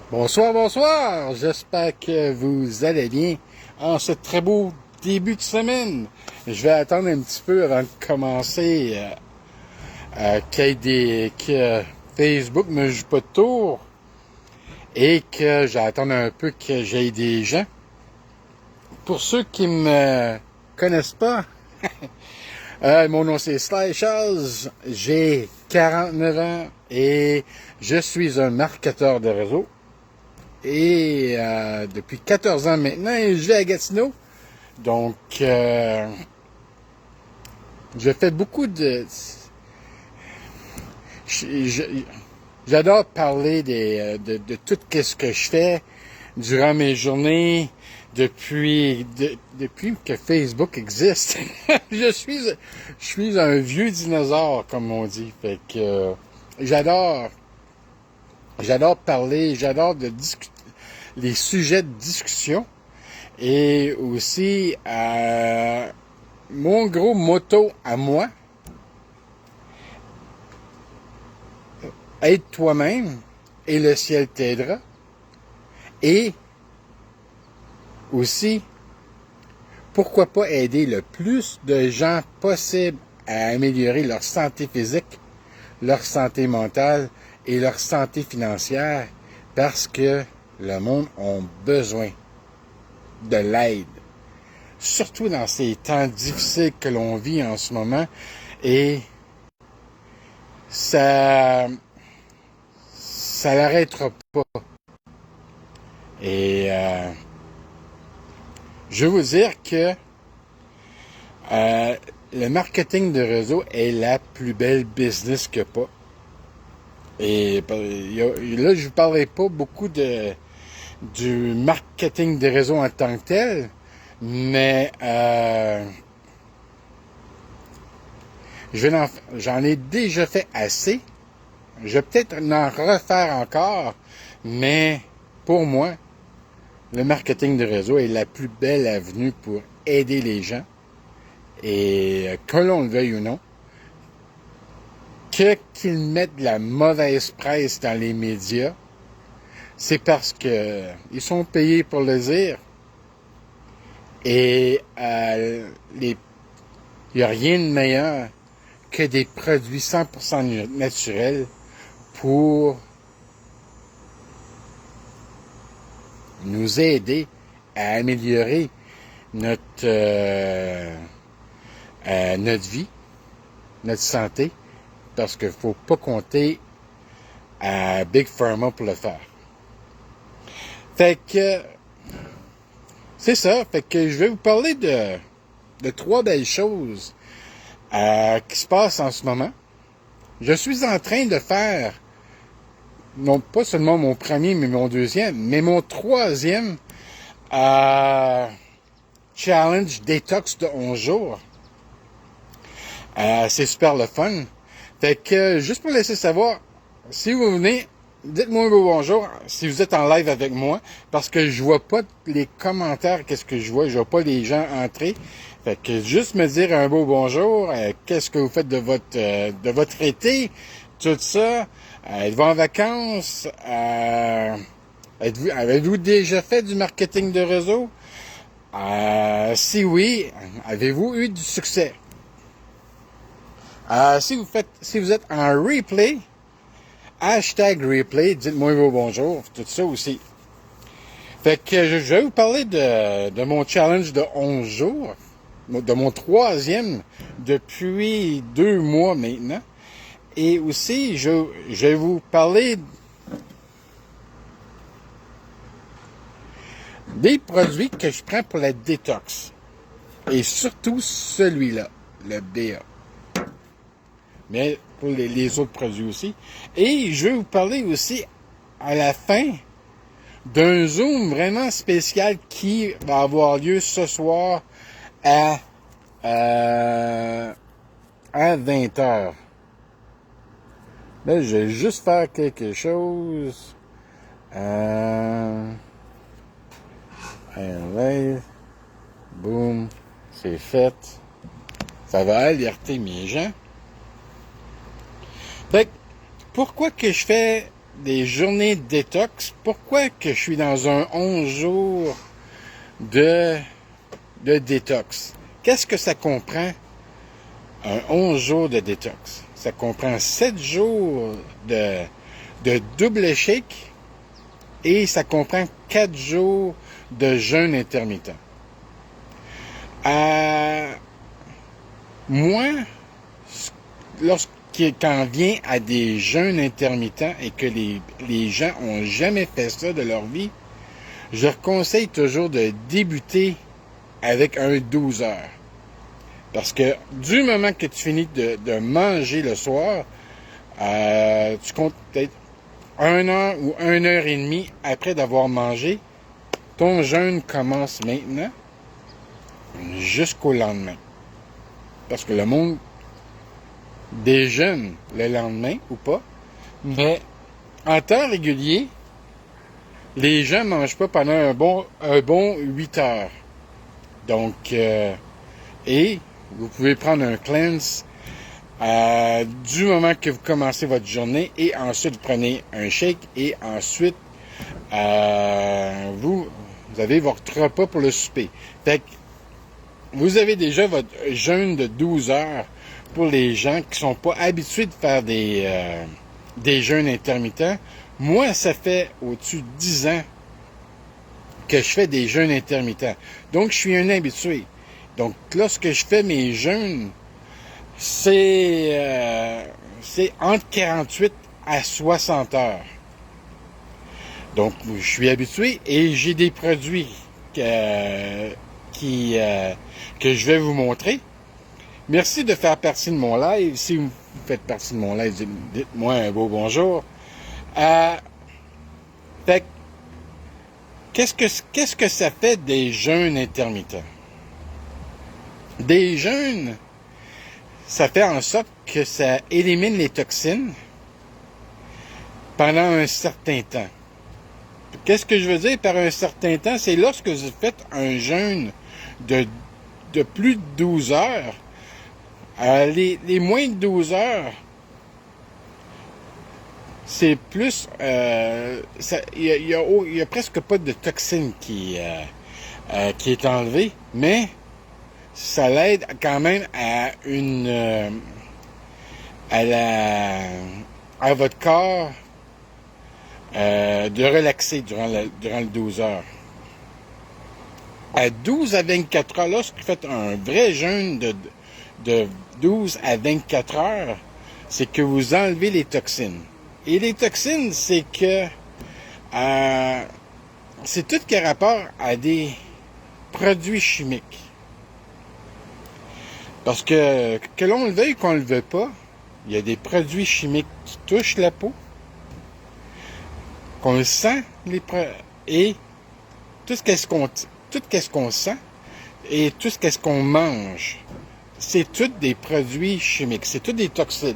Bonsoir, bonsoir. J'espère que vous allez bien en ce très beau début de semaine. Je vais attendre un petit peu avant de commencer que Facebook me joue pas de tour et que j'attende un peu que j'aille des gens. Pour ceux qui me connaissent pas, mon nom c'est Sly Charles, j'ai 49 ans et je suis un marketeur de réseau. Et depuis 14 ans maintenant, je vis à Gatineau. Donc, je fais beaucoup de... J'adore parler de tout ce que je fais durant mes journées depuis que Facebook existe. je suis un vieux dinosaure, comme on dit. Fait que j'adore parler, j'adore discuter les sujets de discussion. Et aussi, mon gros motto à moi, aide toi-même et le ciel t'aidera. Et aussi, pourquoi pas aider le plus de gens possible à améliorer leur santé physique, leur santé mentale et leur santé financière, parce que le monde a besoin de l'aide. Surtout dans ces temps difficiles que l'on vit en ce moment. Et ça l'arrêtera pas. Et je veux vous dire que le marketing de réseau est la plus belle business que pas. Et là, je ne vous parlerai pas beaucoup du marketing de réseau en tant que tel, mais j'en ai déjà fait assez. Je vais peut-être en refaire encore, mais pour moi, le marketing de réseau est la plus belle avenue pour aider les gens. Et que l'on le veuille ou non, qu'ils mettent de la mauvaise presse dans les médias, c'est parce que ils sont payés pour le dire. Et il n'y a rien de meilleur que des produits 100% naturels pour nous aider à améliorer notre vie, notre santé, parce qu'il ne faut pas compter à Big Pharma pour le faire. Fait que c'est ça, fait que je vais vous parler de trois belles choses qui se passent en ce moment. Je suis en train de faire, non pas seulement mon premier, mais mon deuxième, mais mon troisième challenge détox de 11 jours. C'est super le fun. Fait que, juste pour laisser savoir, si vous venez, dites-moi un beau bonjour si vous êtes en live avec moi, parce que je vois pas les commentaires, qu'est-ce que je vois les gens entrer. Fait que juste me dire un beau bonjour, qu'est-ce que vous faites de votre été, tout ça, êtes-vous en vacances, avez-vous déjà fait du marketing de réseau? Si oui, avez-vous eu du succès? Si vous êtes en replay, hashtag replay, dites-moi vos bonjours, tout ça aussi. Fait que je vais vous parler de mon challenge de 11 jours, de mon troisième depuis 2 mois maintenant. Et aussi, je vais vous parler des produits que je prends pour la détox. Et surtout celui-là, le BA. Mais pour les autres produits aussi. Et je vais vous parler aussi à la fin d'un Zoom vraiment spécial qui va avoir lieu ce soir à 20h. Là, je vais juste faire quelque chose. Boum, c'est fait. Ça va alerter mes gens. Fait que, pourquoi que je fais des journées de détox. Pourquoi que je suis dans un 11 jours de détox? Qu'est-ce que ça comprend, un 11 jours de détox? Ça comprend 7 jours de double shake et ça comprend 4 jours de jeûne intermittent. Moi, quand vient à des jeûnes intermittents et que les gens ont jamais fait ça de leur vie, je leur conseille toujours de débuter avec un 12 heures. Parce que du moment que tu finis de manger le soir, tu comptes peut-être 1 heure ou 1 heure et demie après d'avoir mangé. Ton jeûne commence maintenant jusqu'au lendemain. Parce que le monde déjeune le lendemain ou pas. Mais en temps régulier, les gens ne mangent pas pendant un bon 8 heures. Donc, et vous pouvez prendre un cleanse du moment que vous commencez votre journée et ensuite vous prenez un shake et ensuite vous avez votre repas pour le souper. Fait que vous avez déjà votre jeûne de 12 heures pour les gens qui sont pas habitués de faire des jeûnes intermittents. Moi, ça fait au-dessus de 10 ans que je fais des jeûnes intermittents. Donc, je suis un habitué. Donc, lorsque je fais mes jeûnes, c'est entre 48 à 60 heures. Donc, je suis habitué et j'ai des produits que je vais vous montrer. Merci de faire partie de mon live. Si vous faites partie de mon live, dites-moi un beau bonjour. Fait qu'est-ce que ça fait des jeûnes intermittents? Des jeûnes, ça fait en sorte que ça élimine les toxines pendant un certain temps. Qu'est-ce que je veux dire par un certain temps? C'est lorsque vous faites un jeûne de plus de 12 heures, les moins de 12 heures, c'est plus... il y a presque pas de toxine qui est enlevée, mais ça l'aide quand même à à votre corps de relaxer durant le 12 heures. À 12 à 24 heures, lorsque vous faites un vrai jeûne de 12 à 24 heures, c'est que vous enlevez les toxines. Et les toxines, c'est que c'est tout qui a rapport à des produits chimiques. Parce que l'on le veuille ou qu'on ne le veuille pas, il y a des produits chimiques qui touchent la peau, qu'on le sent, et tout ce qu'on sent et tout ce qu'on mange, c'est tous des produits chimiques, c'est tous des toxines.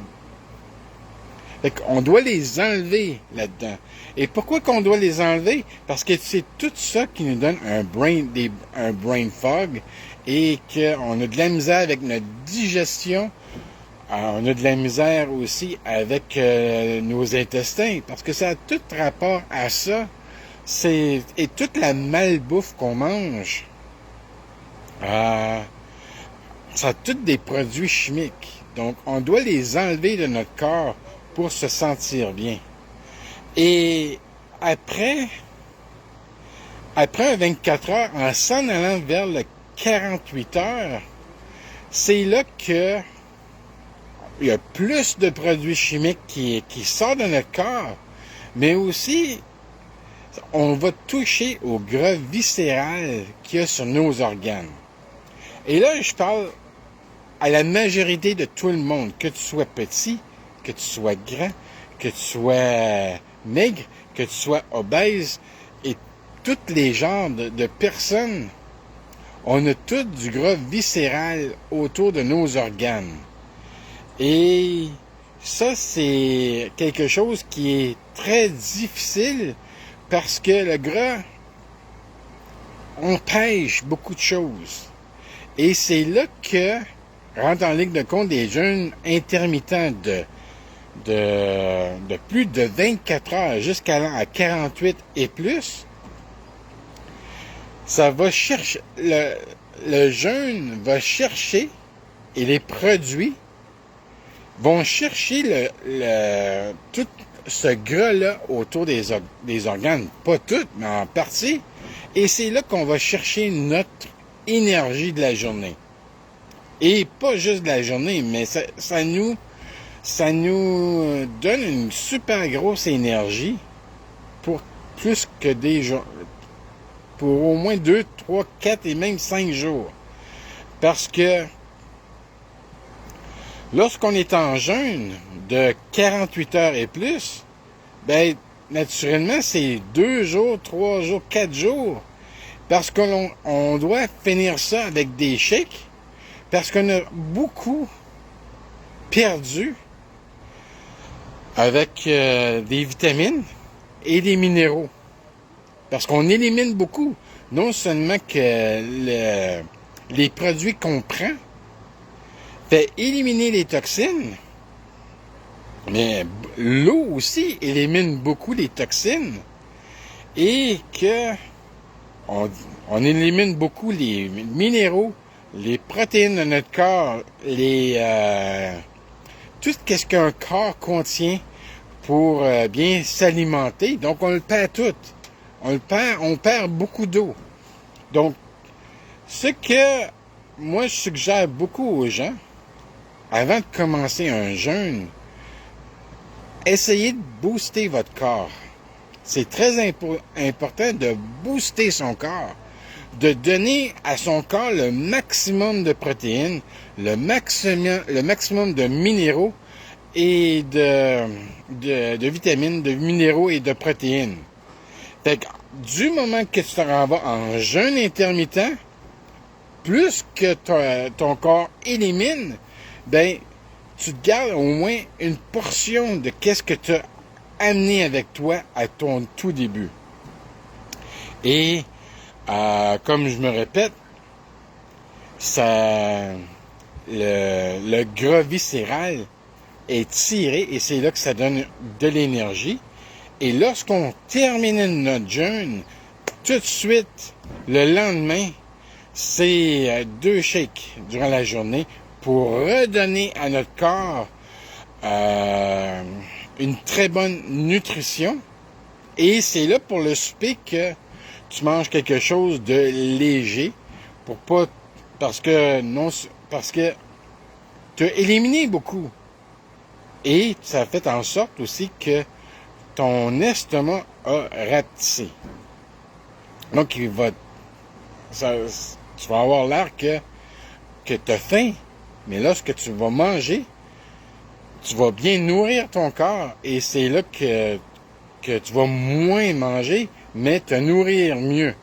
Fait qu'on doit les enlever là-dedans. Et pourquoi qu'on doit les enlever? Parce que c'est tout ça qui nous donne un brain fog et qu'on a de la misère avec notre digestion. On a de la misère aussi avec nos intestins, parce que ça a tout rapport à ça. Et toute la malbouffe qu'on mange, ça a tous des produits chimiques. Donc, on doit les enlever de notre corps pour se sentir bien. Et après 24 heures, en s'en allant vers le 48 heures, c'est là que il y a plus de produits chimiques qui sortent de notre corps, mais aussi on va toucher au gras viscéral qu'il y a sur nos organes. Et là, je parle à la majorité de tout le monde, que tu sois petit, que tu sois grand, que tu sois maigre, que tu sois obèse, et tous les genres de personnes, on a tout du gras viscéral autour de nos organes. Et ça, c'est quelque chose qui est très difficile parce que le gras empêche beaucoup de choses. Et c'est là que rentre en ligne de compte des jeûnes intermittents de plus de 24 heures jusqu'à 48 et plus, ça va chercher, le jeûne va chercher et les produits vont chercher tout ce gras-là autour des organes, pas tout, mais en partie, et c'est là qu'on va chercher notre énergie de la journée. Et pas juste de la journée, mais ça nous donne une super grosse énergie pour plus que des jours, pour au moins 2, 3, 4 et même 5 jours. Parce que lorsqu'on est en jeûne de 48 heures et plus, ben, naturellement, c'est 2 jours, 3 jours, 4 jours. Parce qu'on doit finir ça avec des shakes. Parce qu'on a beaucoup perdu avec des vitamines et des minéraux. Parce qu'on élimine beaucoup. Non seulement que les produits qu'on prend fait éliminer les toxines, mais l'eau aussi élimine beaucoup les toxines et que on élimine beaucoup les minéraux, les protéines de notre corps, tout ce qu'un corps contient pour bien s'alimenter. Donc on le perd tout. On perd beaucoup d'eau. Donc, ce que moi je suggère beaucoup aux gens, avant de commencer un jeûne, essayez de booster votre corps. C'est très important de booster son corps, de donner à son corps le maximum de protéines, le maximum de minéraux et de vitamines, de minéraux et de protéines. Fait que, du moment que tu te renvoies en jeûne intermittent, plus que ton corps élimine, ben, tu te gardes au moins une portion de qu'est-ce que tu as amené avec toi à ton tout début. Et, comme je me répète, le gras viscéral est tiré et c'est là que ça donne de l'énergie. Et lorsqu'on termine notre jeûne, tout de suite, le lendemain, c'est 2 shakes durant la journée pour redonner à notre corps une très bonne nutrition. Et c'est là pour le souper que tu manges quelque chose de léger parce que tu as éliminé beaucoup. Et ça fait en sorte aussi que ton estomac a rapetissé. Donc, tu vas avoir l'air que tu as faim, mais lorsque tu vas manger, tu vas bien nourrir ton corps et c'est là que tu vas moins manger, mais te nourrir mieux.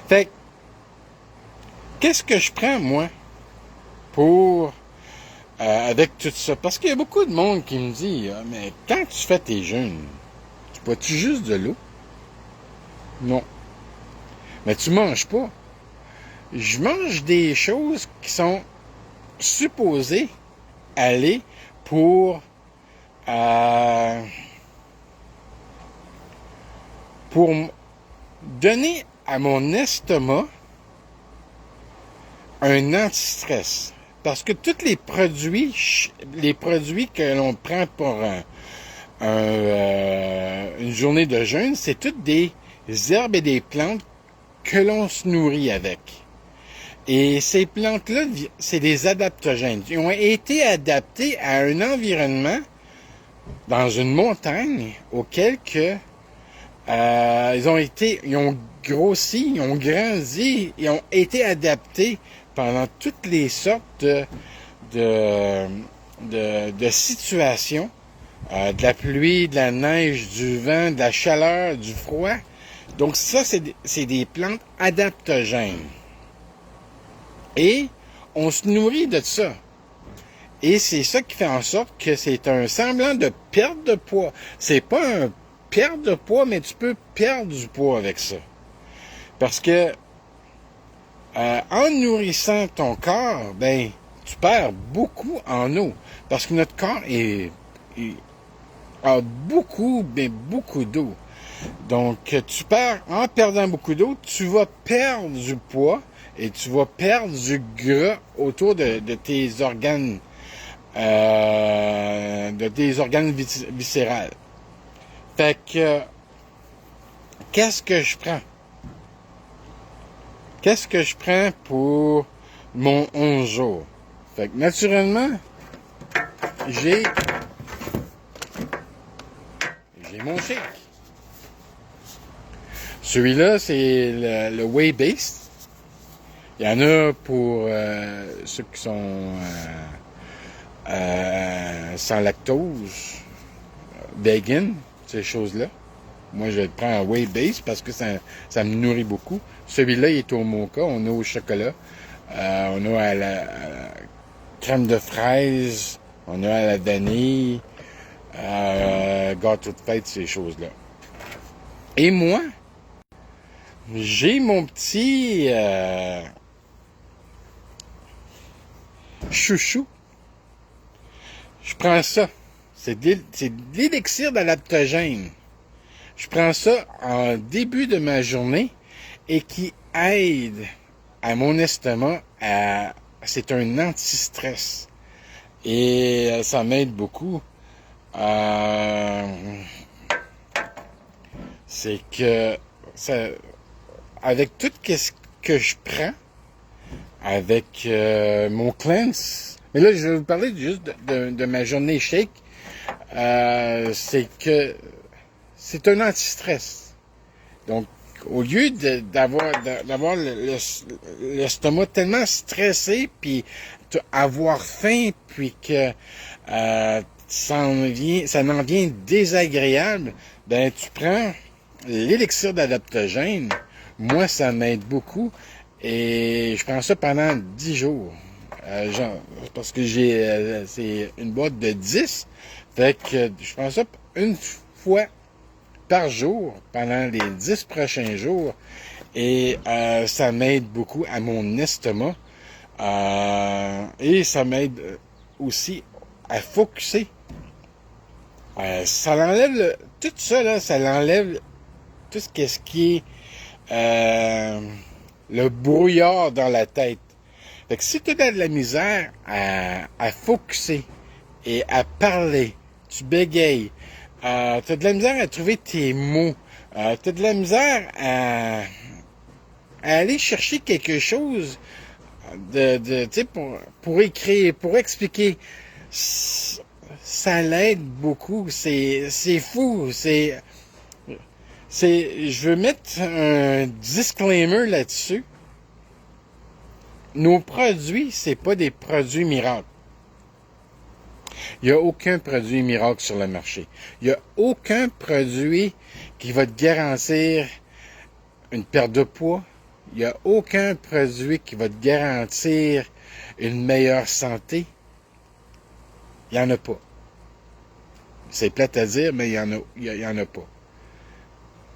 Fait que, qu'est-ce que je prends, moi, pour avec tout ça? Parce qu'il y a beaucoup de monde qui me dit, mais quand tu fais tes jeûnes, tu bois-tu juste de l'eau? Non. Mais tu manges pas. Je mange des choses qui sont supposées aller pour donner à mon estomac un anti-stress. Parce que tous les produits que l'on prend pour une journée de jeûne, c'est toutes des herbes et des plantes que l'on se nourrit avec. Et ces plantes-là, c'est des adaptogènes. Ils ont été adaptés à un environnement dans une montagne auquel ils ont grossi, ils ont grandi, ils ont été adaptés pendant toutes les sortes de situations, de la pluie, de la neige, du vent, de la chaleur, du froid. Donc ça, c'est des plantes adaptogènes. Et on se nourrit de ça. Et c'est ça qui fait en sorte que c'est un semblant de perte de poids. C'est pas un perte de poids, mais tu peux perdre du poids avec ça. Parce que en nourrissant ton corps, ben, tu perds beaucoup en eau. Parce que notre corps a beaucoup, mais beaucoup d'eau. Donc, tu perds, en perdant beaucoup d'eau, tu vas perdre du poids et tu vas perdre du gras autour de tes organes, viscérales. Fait que, qu'est-ce que je prends? Qu'est-ce que je prends pour mon 11 jours? Fait que, naturellement, j'ai mon shake. Celui-là, c'est le whey-based. Il y en a pour ceux qui sont sans lactose, vegan, ces choses-là. Moi, je le prends en whey-based parce que ça me nourrit beaucoup. Celui-là, il est au mocha. On a au chocolat. On a à la crème de fraise. On a à la vanille. Gâteau de fête, ces choses-là. Et moi, j'ai mon petit chouchou. Je prends ça. C'est de l'élixir d'adaptogène. Je prends ça en début de ma journée et qui aide à mon estomac c'est un anti-stress. Et ça m'aide beaucoup. C'est que avec tout ce que je prends, avec mon cleanse, mais là je vais vous parler juste de ma journée shake, c'est que c'est un anti-stress. Donc, au lieu d'avoir l'estomac tellement stressé, puis avoir faim, puis que ça en vient désagréable, ben tu prends l'élixir d'adaptogène. Moi, ça m'aide beaucoup. Et je prends ça pendant 10 jours. Parce que c'est une boîte de 10. Fait que je prends ça une fois par jour pendant les 10 prochains jours. Et ça m'aide beaucoup à mon estomac. Et ça m'aide aussi à focusser. Ça l'enlève, tout ça, là, ça l'enlève tout ce qui est le brouillard dans la tête. Fait que si tu as de la misère à focusser et à parler, tu bégayes, tu as de la misère à trouver tes mots, tu as de la misère à aller chercher quelque chose tu sais, pour écrire, pour expliquer, ça l'aide beaucoup. C'est fou. Je veux mettre un disclaimer là-dessus. Nos produits, c'est pas des produits miracles. Il n'y a aucun produit miracle sur le marché. Il n'y a aucun produit qui va te garantir une perte de poids. Il n'y a aucun produit qui va te garantir une meilleure santé. Il n'y en a pas. C'est plate à dire, mais il y en a pas.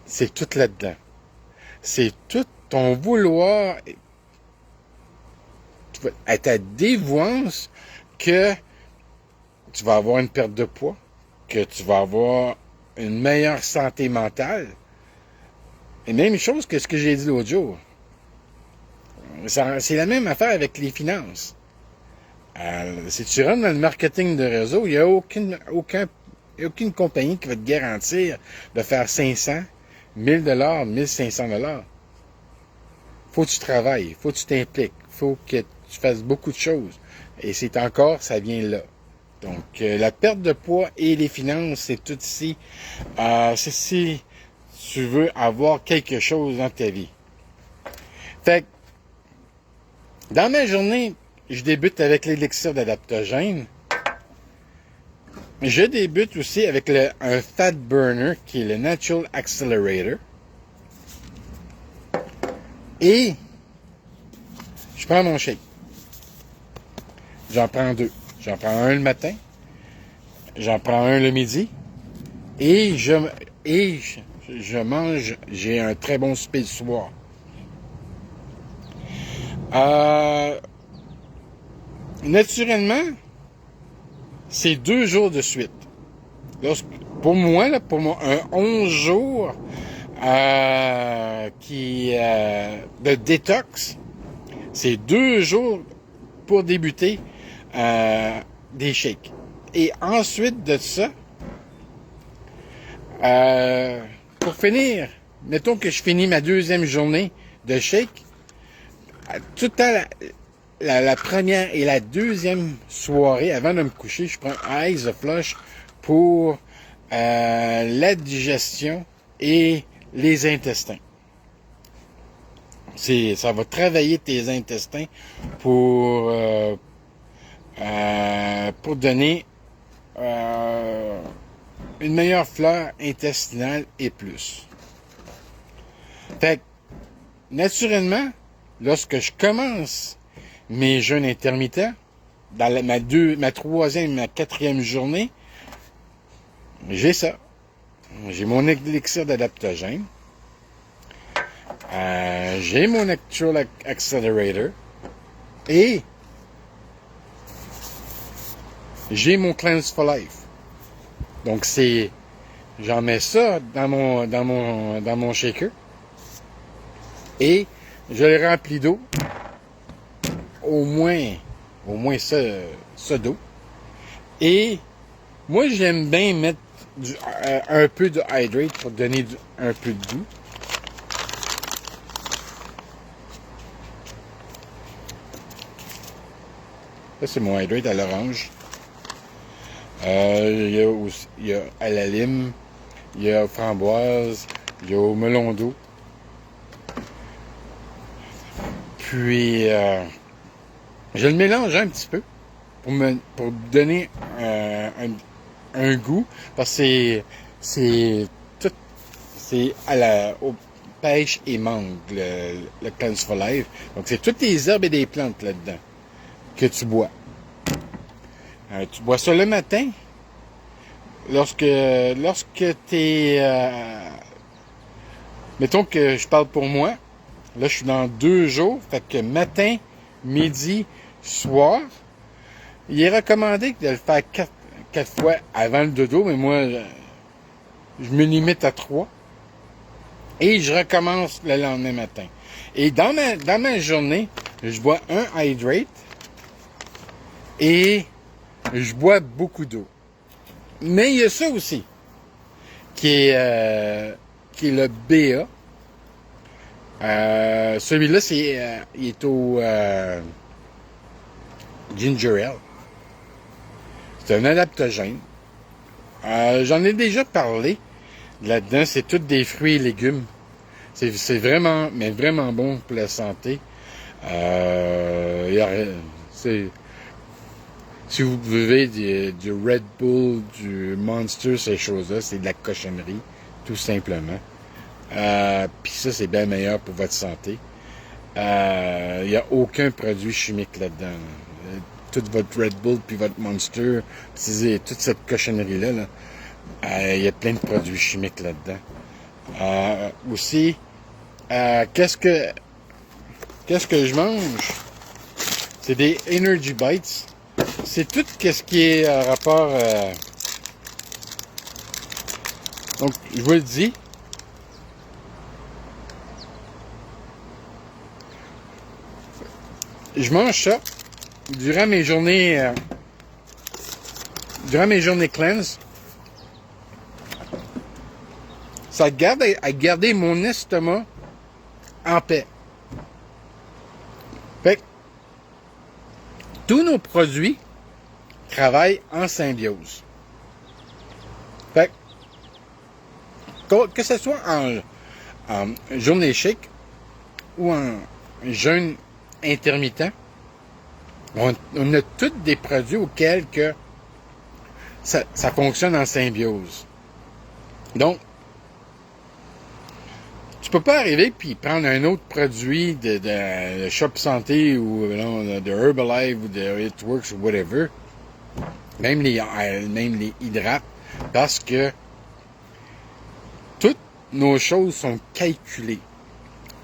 C'est tout là-dedans. C'est tout ton vouloir à ta dévouance que tu vas avoir une perte de poids, que tu vas avoir une meilleure santé mentale. Et même chose que ce que j'ai dit l'autre jour. C'est la même affaire avec les finances. Si tu rentres dans le marketing de réseau, il n'y a aucune compagnie qui va te garantir de faire 500, 1000 $, 1500 $. Faut que tu travailles, faut que tu t'impliques, faut que tu fasses beaucoup de choses. Et c'est encore, ça vient là. Donc, la perte de poids et les finances, c'est tout ici. C'est si tu veux avoir quelque chose dans ta vie. Fait que, dans ma journée, je débute avec l'élixir d'adaptogène. Je débute aussi avec un fat burner qui est le Natural Accelerator. Et je prends mon shake. J'en prends 2. J'en prends un le matin. J'en prends un le midi. Et je mange, j'ai un très bon souper le soir. naturellement, c'est 2 jours de suite. Pour moi, un 11 jours de détox, c'est 2 jours pour débuter des shakes. Et ensuite de ça, pour finir, mettons que je finis ma 2e journée de shake, tout le temps, la première et la 2e soirée, avant de me coucher, je prends Ice the Flush pour la digestion et les intestins. Ça va travailler tes intestins pour donner une meilleure flore intestinale et plus. Fait que, naturellement, lorsque je commence mes jeûnes intermittents, dans ma 3e et ma 4e journée, j'ai ça. J'ai mon élixir d'adaptogène. J'ai mon Actual Accelerator. Et j'ai mon Cleanse for Life. Donc j'en mets ça dans mon shaker. Et je le remplis d'eau. Au moins ça d'eau. Et moi, j'aime bien mettre un peu de hydrate pour donner un peu de goût. Ça, c'est mon hydrate à l'orange. Il y a à la lime, il y a aux framboises, il y a au melon d'eau. Puis, je le mélange un petit peu pour donner un goût, parce que c'est aux pêche et mangue, le Cleanse for Life. Donc, c'est toutes les herbes et des plantes là-dedans que tu bois. Tu bois ça le matin, lorsque t'es... mettons que je parle pour moi, là, je suis dans 2 jours, fait que matin, midi, soir, il est recommandé de le faire 4 fois avant le dodo, mais moi, je me limite à 3. Et je recommence le lendemain matin. Et dans ma journée, je bois un hydrate et je bois beaucoup d'eau. Mais il y a ça aussi, qui est le BA. Celui-là, il est au ginger ale. C'est un adaptogène. J'en ai déjà parlé. Là-dedans, c'est tous des fruits et légumes. C'est vraiment, mais vraiment bon pour la santé. Si vous buvez du Red Bull, du Monster, ces choses-là, c'est de la cochonnerie, tout simplement. Puis ça, c'est bien meilleur pour votre santé. Il n'y a aucun produit chimique là-dedans. Tout votre Red Bull puis votre Monster, toute cette cochonnerie-là, il y a plein de produits chimiques là-dedans. Aussi, qu'est-ce que je mange? C'est des Energy Bites. C'est tout ce qui est rapport... Donc, je vous le dis. Je mange ça durant mes journées cleanse. Ça garde à garder mon estomac en paix. Fait que tous nos produits travaillent en symbiose. Fait que ce soit en journée chic ou en jeûne intermittent, on a tous des produits auxquels que ça fonctionne en symbiose. Donc, tu peux pas arriver puis prendre un autre produit de Shop Santé ou de Herbalife ou de It Works ou whatever, même les hydrates, parce que toutes nos choses sont calculées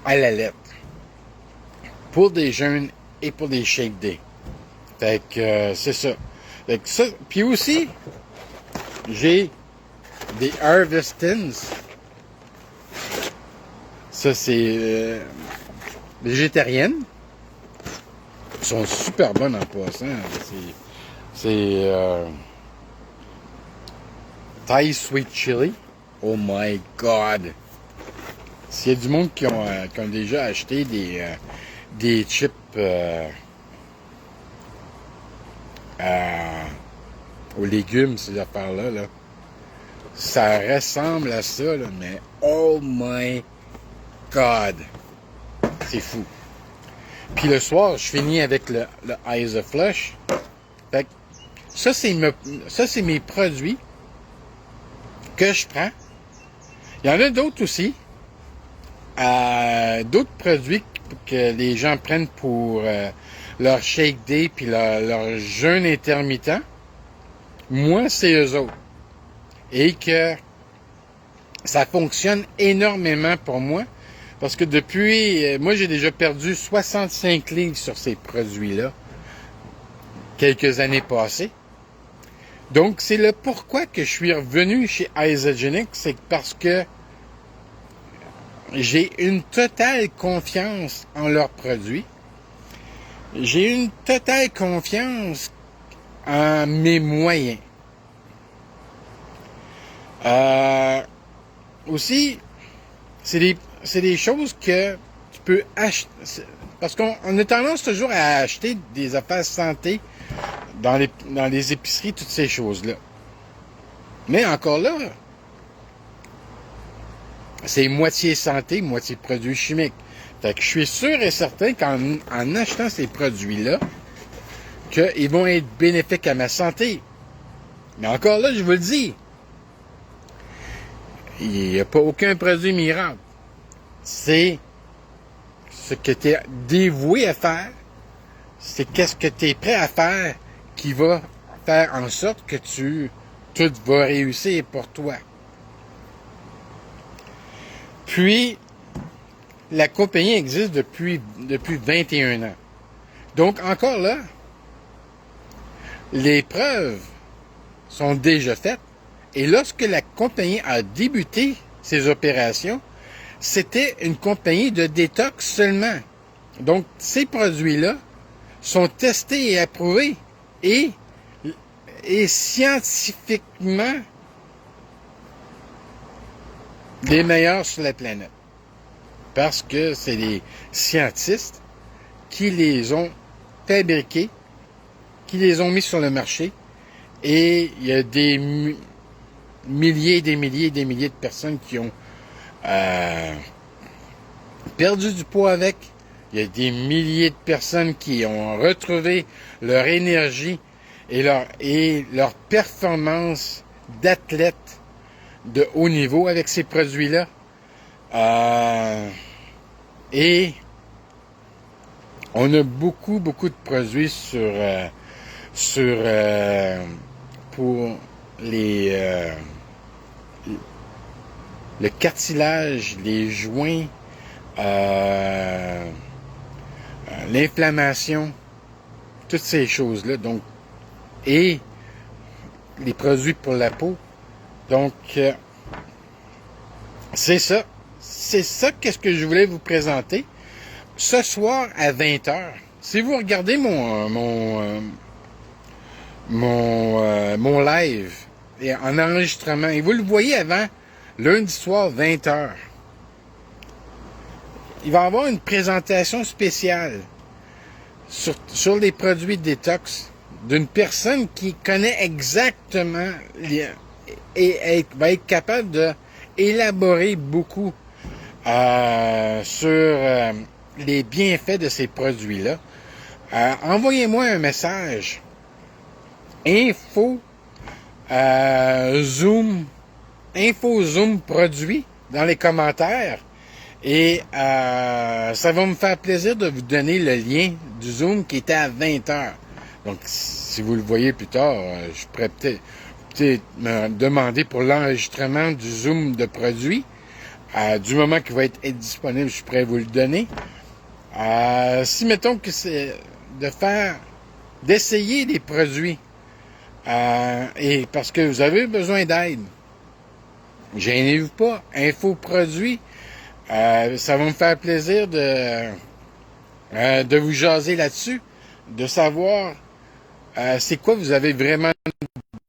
à la lettre pour des jeûnes et pour des shake days. Fait que c'est ça. Fait que ça. Puis aussi, j'ai des Harvestins. Ça, c'est végétarienne. Ils sont super bonnes en passant. C'est Thai Sweet Chili. Oh my God! S'il y a du monde qui ont déjà acheté des chips aux légumes, ces affaires-là, là, ça ressemble à ça, là, mais oh my God! C'est fou. Puis le soir, je finis avec le Eyes of Flush. Fait que ça, c'est mes produits que je prends. Il y en a d'autres aussi. D'autres produits que les gens prennent pour leur shake day puis leur jeûne intermittent. Moi, c'est eux autres. Et que ça fonctionne énormément pour moi. Parce que depuis, moi j'ai déjà perdu 65 livres sur ces produits-là. Quelques années passées. Donc, c'est le pourquoi que je suis revenu chez Isagenix, c'est parce que j'ai une totale confiance en leurs produits. J'ai une totale confiance en mes moyens. Aussi, c'est des choses que tu peux acheter. Parce qu'on a tendance toujours à acheter des affaires santé dans les épiceries, toutes ces choses-là. Mais encore là, c'est moitié santé, moitié produits chimiques. Fait que je suis sûr et certain qu'en achetant ces produits-là, qu'ils vont être bénéfiques à ma santé. Mais encore là, je vous le dis, il n'y a pas aucun produit miracle. C'est ce que tu es dévoué à faire, c'est qu'est-ce que tu es prêt à faire qui va faire en sorte que tout va réussir pour toi. Puis, la compagnie existe depuis 21 ans. Donc, encore là, les preuves sont déjà faites. Et lorsque la compagnie a débuté ses opérations, c'était une compagnie de détox seulement. Donc, ces produits-là sont testés et approuvés et scientifiquement les meilleurs sur la planète. Parce que c'est les scientistes qui les ont fabriqués, qui les ont mis sur le marché, et il y a des milliers et des milliers et des milliers de personnes qui ont perdu du poids avec. Il y a des milliers de personnes qui ont retrouvé leur énergie et leur performance d'athlète de haut niveau avec ces produits-là. Et on a beaucoup de produits pour le cartilage, les joints, l'inflammation, toutes ces choses-là. Donc, et les produits pour la peau. Donc, c'est ça. C'est ça qu'est-ce que je voulais vous présenter. Ce soir à 20h, si vous regardez mon live en enregistrement, et vous le voyez avant, lundi soir, 20h, il va y avoir une présentation spéciale sur les produits détox d'une personne qui connaît exactement et va être capable d'élaborer beaucoup sur les bienfaits de ces produits-là. Envoyez-moi un message info Zoom produit dans les commentaires et ça va me faire plaisir de vous donner le lien du Zoom qui était à 20h. Donc, si vous le voyez plus tard, je pourrais peut-être me demander pour l'enregistrement du Zoom de produit. Du moment qu'il va être disponible, je pourrais vous le donner. Si, mettons que c'est de faire d'essayer des produits. Et parce que vous avez besoin d'aide. Gênez-vous pas. Infoproduits. Ça va me faire plaisir de vous jaser là-dessus, de savoir c'est quoi vous avez vraiment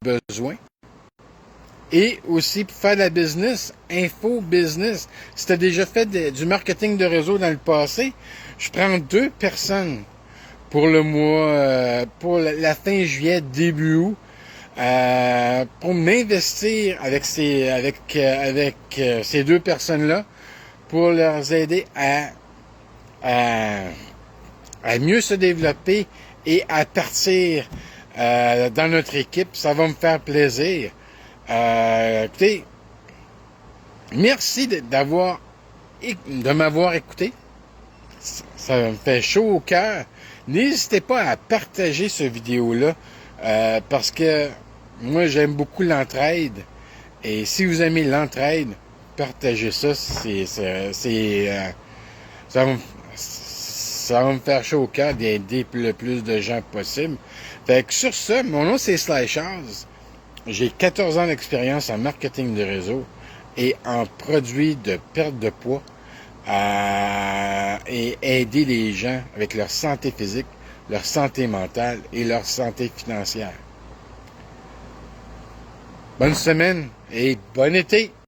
besoin. Et aussi, pour faire de la business, info-business. Si tu as déjà fait du marketing de réseau dans le passé, je prends 2 personnes pour le mois, pour la fin juillet, début août, pour m'investir avec ces 2 personnes-là, pour leur aider à mieux se développer et à partir dans notre équipe. Ça va me faire plaisir. Écoutez, merci de m'avoir écouté. Ça me fait chaud au cœur. N'hésitez pas à partager cette vidéo-là parce que moi, j'aime beaucoup l'entraide. Et si vous aimez l'entraide, partagez ça. Ça va me faire chaud au cœur d'aider le plus de gens possible. Fait que sur ça, mon nom c'est Slaychaz. J'ai 14 ans d'expérience en marketing de réseau et en produits de perte de poids et aider les gens avec leur santé physique, leur santé mentale et leur santé financière. Bonne semaine et bon été!